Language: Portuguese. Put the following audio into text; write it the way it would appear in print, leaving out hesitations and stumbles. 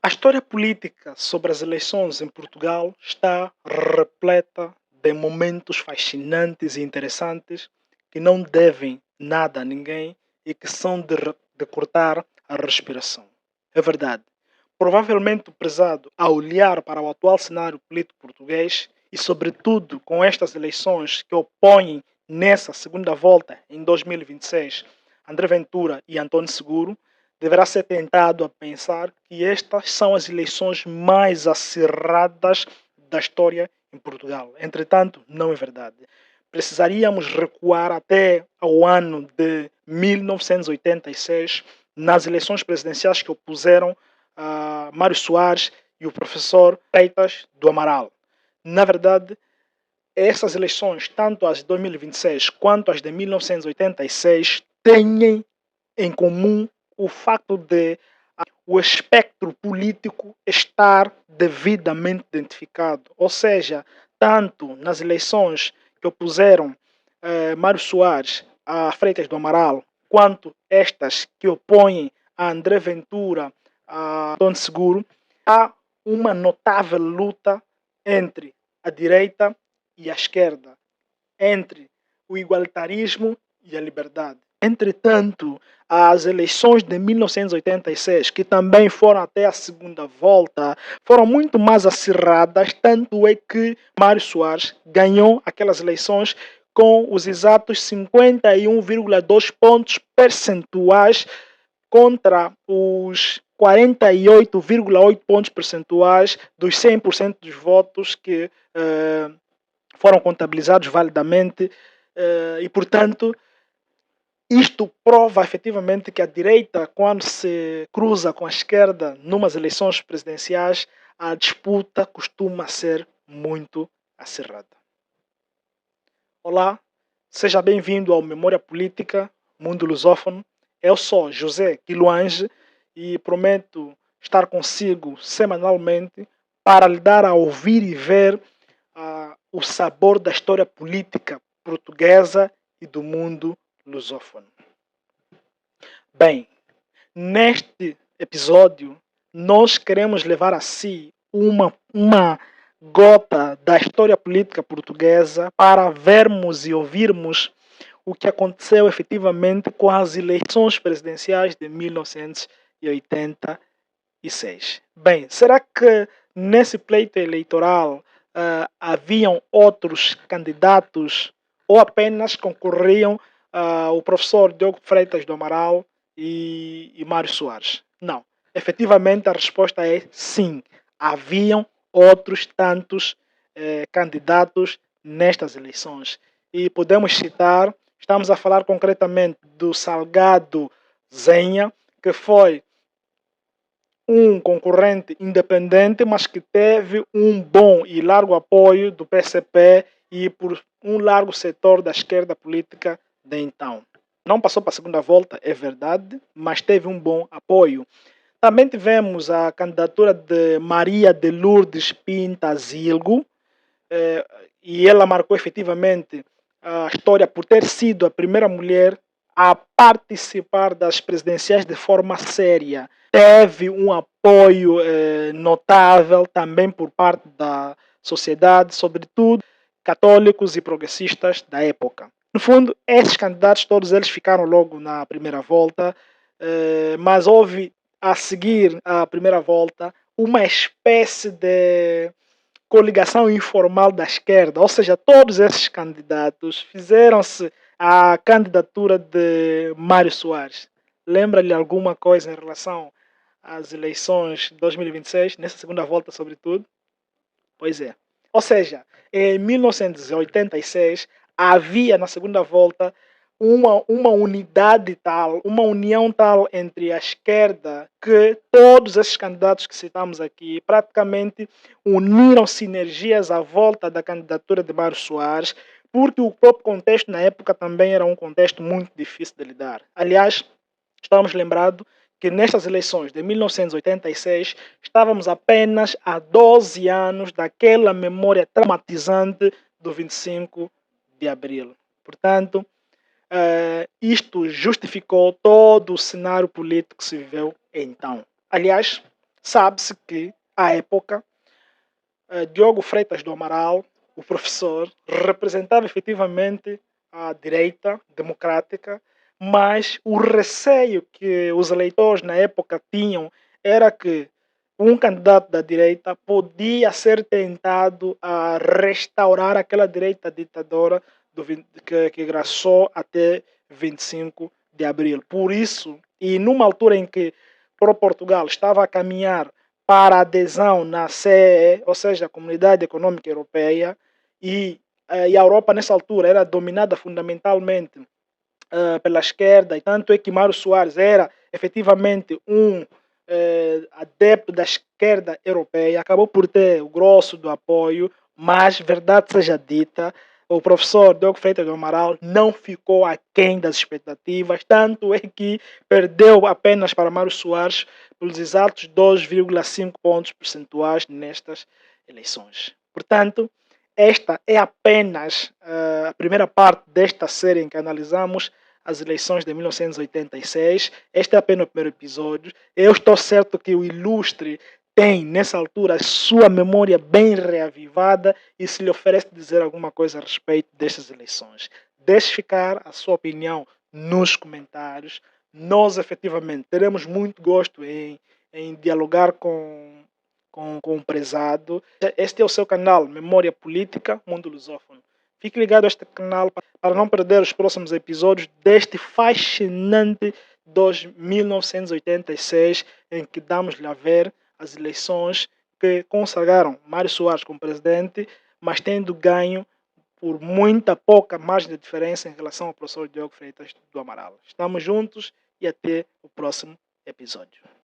A história política sobre as eleições em Portugal está repleta de momentos fascinantes e interessantes que não devem nada a ninguém e que são de cortar a respiração. É verdade. Provavelmente o prezado, ao olhar para o atual cenário político português e, sobretudo, com estas eleições que opõem nessa segunda volta, em 2026, André Ventura e António Seguro, deverá ser tentado a pensar que estas são as eleições mais acirradas da história em Portugal. Entretanto, não é verdade. Precisaríamos recuar até ao ano de 1986, nas eleições presidenciais que opuseram Mário Soares e o professor Freitas do Amaral. Na verdade, essas eleições, tanto as de 2026 quanto as de 1986, têm em comum o facto de o espectro político estar devidamente identificado. Ou seja, tanto nas eleições que opuseram Mário Soares a Freitas do Amaral, quanto estas que opõem a André Ventura a Dom Seguro, há uma notável luta entre a direita e a esquerda, entre o igualitarismo e a liberdade. Entretanto, as eleições de 1986, que também foram até a segunda volta, foram muito mais acirradas, tanto é que Mário Soares ganhou aquelas eleições com os exatos 51,2 pontos percentuais contra os 48,8 pontos percentuais dos 100% dos votos que foram contabilizados validamente e, portanto, isto prova efetivamente que a direita, quando se cruza com a esquerda numas eleições presidenciais, a disputa costuma ser muito acirrada. Olá, seja bem-vindo ao Memória Política, Mundo Lusófono. Eu sou José Quiluange e prometo estar consigo semanalmente para lhe dar a ouvir e ver o sabor da história política portuguesa e do mundo lusófono. Bem, neste episódio, nós queremos levar a si uma gota da história política portuguesa para vermos e ouvirmos o que aconteceu efetivamente com as eleições presidenciais de 1986. Bem, será que nesse pleito eleitoral haviam outros candidatos ou apenas concorriam o professor Diogo Freitas do Amaral e Mário Soares? Não. Efetivamente, a resposta é sim. Haviam outros tantos candidatos nestas eleições. E podemos citar, estamos a falar concretamente do Salgado Zenha, que foi um concorrente independente, mas que teve um bom e largo apoio do PCP e por um largo setor da esquerda política de então. Não passou para a segunda volta, é verdade, mas teve um bom apoio. Também tivemos a candidatura de Maria de Lourdes Pinta Zilgo, e ela marcou efetivamente a história por ter sido a primeira mulher a participar das presidenciais de forma séria. Teve um apoio notável também por parte da sociedade, sobretudo católicos e progressistas da época. No fundo, esses candidatos, todos eles ficaram logo na primeira volta, mas houve, a seguir à primeira volta, uma espécie de coligação informal da esquerda, ou seja, todos esses candidatos fizeram-se à candidatura de Mário Soares. Lembra-lhe alguma coisa em relação às eleições de 2026, nessa segunda volta, sobretudo? Pois é. Ou seja, em 1986 havia na segunda volta uma unidade tal, uma união tal entre a esquerda que todos esses candidatos que citamos aqui praticamente uniram sinergias à volta da candidatura de Mário Soares, porque o próprio contexto na época também era um contexto muito difícil de lidar. Aliás, estamos lembrados que nestas eleições de 1986 estávamos apenas a 12 anos daquela memória traumatizante do 25 de abril. Portanto, isto justificou todo o cenário político que se viveu então. Aliás, Sabe-se que, à época, Diogo Freitas do Amaral, o professor, representava efetivamente a direita democrática, mas o receio que os eleitores na época tinham era que um candidato da direita podia ser tentado a restaurar aquela direita ditadora que graçou até 25 de abril. Por isso, e numa altura em que Portugal estava a caminhar para a adesão na CEE, ou seja, a Comunidade Econômica Europeia, e a Europa nessa altura era dominada fundamentalmente pela esquerda, e tanto é que Mário Soares era efetivamente um adepto da esquerda europeia, acabou por ter o grosso do apoio, mas, verdade seja dita, o professor Diogo Freitas do Amaral não ficou aquém das expectativas, tanto é que perdeu apenas para Mário Soares pelos exatos 2,5 pontos percentuais nestas eleições. Portanto, esta é apenas a primeira parte desta série em que analisamos as eleições de 1986. Este é apenas o primeiro episódio. Eu estou certo que o Ilustre tem, nessa altura, a sua memória bem reavivada e se lhe oferece dizer alguma coisa a respeito destas eleições. Deixe ficar a sua opinião nos comentários. Nós, efetivamente, teremos muito gosto em dialogar com o prezado. Este é o seu canal Memória Política, Mundo Lusófono. Fique ligado a este canal para não perder os próximos episódios deste fascinante 1986, em que damos-lhe a ver as eleições que consagraram Mário Soares como presidente, mas tendo ganho por muita pouca margem de diferença em relação ao professor Diogo Freitas do Amaral. Estamos juntos e até o próximo episódio.